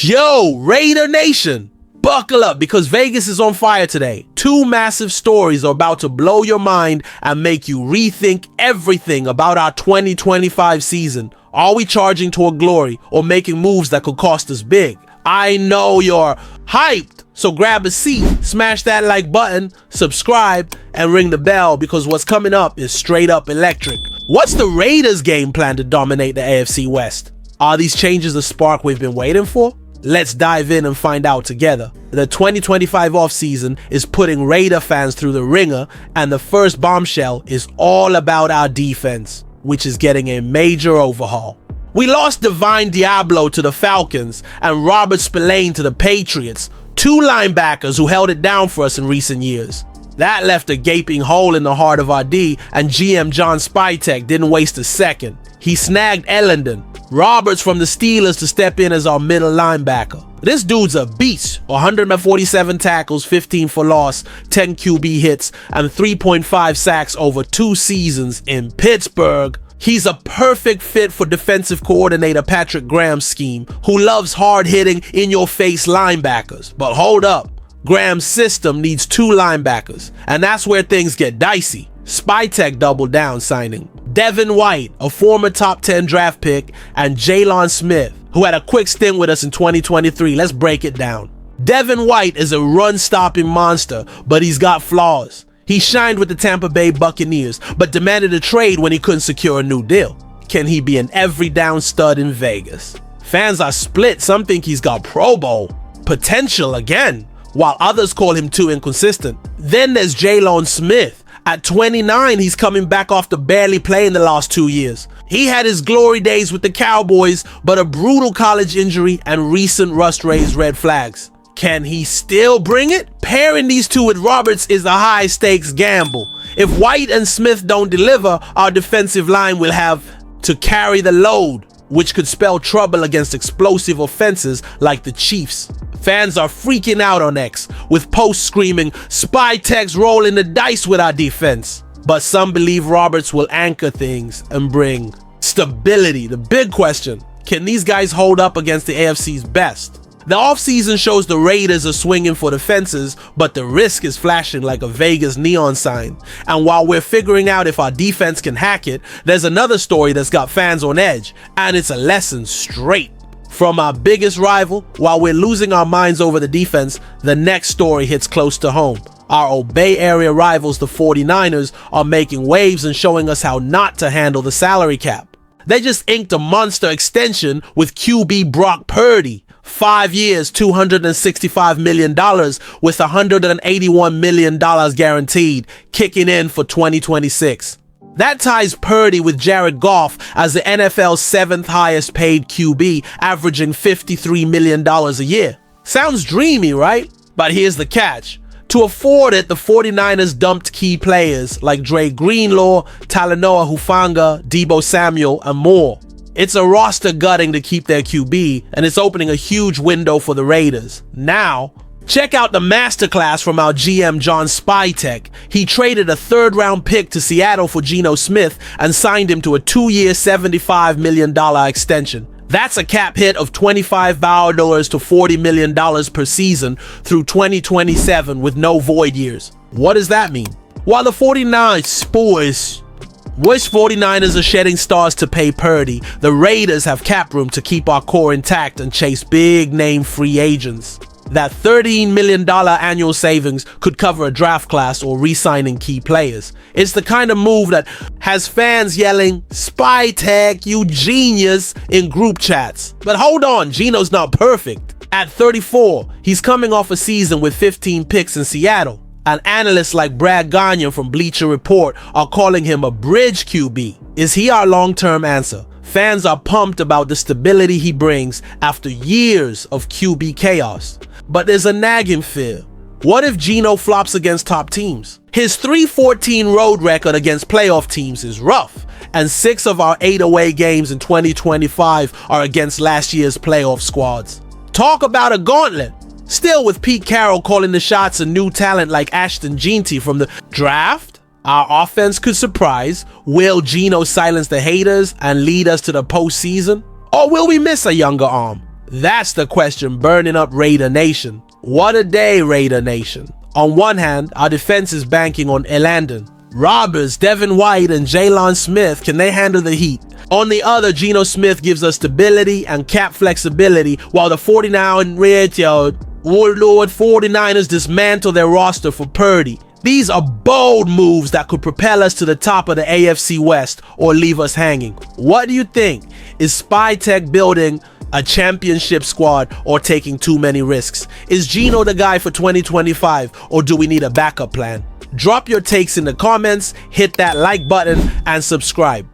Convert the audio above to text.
Yo, Raider Nation, buckle up because Vegas is on fire today. Two massive stories are about to blow your mind and make you rethink everything about our 2025 season. Are we charging toward glory or making moves that could cost us big? I know you're hyped, so grab a seat, smash that like button, subscribe, and ring the bell because what's coming up is straight up electric. What's the Raiders' game plan to dominate the AFC West? Are these changes the spark we've been waiting for? Let's dive in and find out together. The 2025 offseason is putting Raider fans through the ringer, and the first bombshell is all about our defense, which is getting a major overhaul. We lost Divine Diablo to the Falcons and Robert Spillane to the Patriots, two linebackers who held it down for us in recent years. That left a gaping hole in the heart of our D, and GM John Spytek didn't waste a second. He snagged Ellenden, Roberts from the Steelers to step in as our middle linebacker. This dude's a beast. 147 tackles, 15 for loss, 10 QB hits, and 3.5 sacks over 2 seasons in Pittsburgh. He's a perfect fit for defensive coordinator Patrick Graham's scheme, who loves hard-hitting, in-your-face linebackers. But hold up, Graham's system needs 2 linebackers, and that's where things get dicey. Spytek doubled down, signing Devin White, a former top 10 draft pick, and Jalen Smith, who had a quick stint with us in 2023. Let's break it down. Devin White is a run-stopping monster, but he's got flaws. He shined with the Tampa Bay Buccaneers, but demanded a trade when he couldn't secure a new deal. Can he be an every-down stud in Vegas? Fans are split. Some think he's got Pro Bowl potential again, while others call him too inconsistent. Then there's Jalen Smith. At 29, he's coming back off the barely playing the last 2 years. He had his glory days with the Cowboys, but a brutal college injury and recent rust raised red flags. Can he still bring it? Pairing these two with Roberts is a high-stakes gamble. If White and Smith don't deliver, our defensive line will have to carry the load, which could spell trouble against explosive offenses like the Chiefs. Fans are freaking out on X, with posts screaming, Spytek's rolling the dice with our defense. But some believe Roberts will anchor things and bring stability. The big question, can these guys hold up against the AFC's best? The offseason shows the Raiders are swinging for the fences, but the risk is flashing like a Vegas neon sign. And while we're figuring out if our defense can hack it, there's another story that's got fans on edge, and it's a lesson straight from our biggest rival. While we're losing our minds over the defense, the next story hits close to home. Our Bay Area rivals, the 49ers, are making waves and showing us how not to handle the salary cap. They just inked a monster extension with QB Brock Purdy. 5 years, $265 million with $181 million guaranteed, kicking in for 2026. That ties Purdy with Jared Goff as the NFL's 7th highest paid QB, averaging $53 million a year. Sounds dreamy, right? But here's the catch. To afford it, the 49ers dumped key players like Dre Greenlaw, Talanoa Hufanga, Deebo Samuel, and more. It's a roster gutting to keep their QB, and it's opening a huge window for the Raiders. Now, check out the masterclass from our GM John Spytek. He traded a 3rd-round pick to Seattle for Geno Smith and signed him to a 2-year, $75 million extension. That's a cap hit of $25 to $40 million per season through 2027 with no void years. What does that mean? While the 49ers are shedding stars to pay Purdy, the Raiders have cap room to keep our core intact and chase big-name free agents. That $13 million annual savings could cover a draft class or re-signing key players. It's the kind of move that has fans yelling, Spytek, you genius, in group chats. But hold on, Geno's not perfect. At 34, he's coming off a season with 15 picks in Seattle. And analysts like Brad Gagnon from Bleacher Report are calling him a bridge QB. Is he our long-term answer? Fans are pumped about the stability he brings after years of QB chaos. But there's a nagging fear. What if Geno flops against top teams? His 3-14 road record against playoff teams is rough, and 6 of our 8 away games in 2025 are against last year's playoff squads. Talk about a gauntlet. Still, with Pete Carroll calling the shots and new talent like Ashton Jeanty from the draft, our offense could surprise. Will Geno silence the haters and lead us to the postseason? Or will we miss a younger arm? That's the question burning up Raider Nation. What a day, Raider Nation. On one hand, our defense is banking on Elandon. Robbers, Devin White and Jalen Smith, can they handle the heat? On the other, Geno Smith gives us stability and cap flexibility, while the 49 Warlord 49ers dismantle their roster for Purdy. These are bold moves that could propel us to the top of the AFC West or leave us hanging. What do you think? Is Spy Tech building a championship squad or taking too many risks? Is Geno the guy for 2025 or do we need a backup plan? Drop your takes in the comments, hit that like button and subscribe.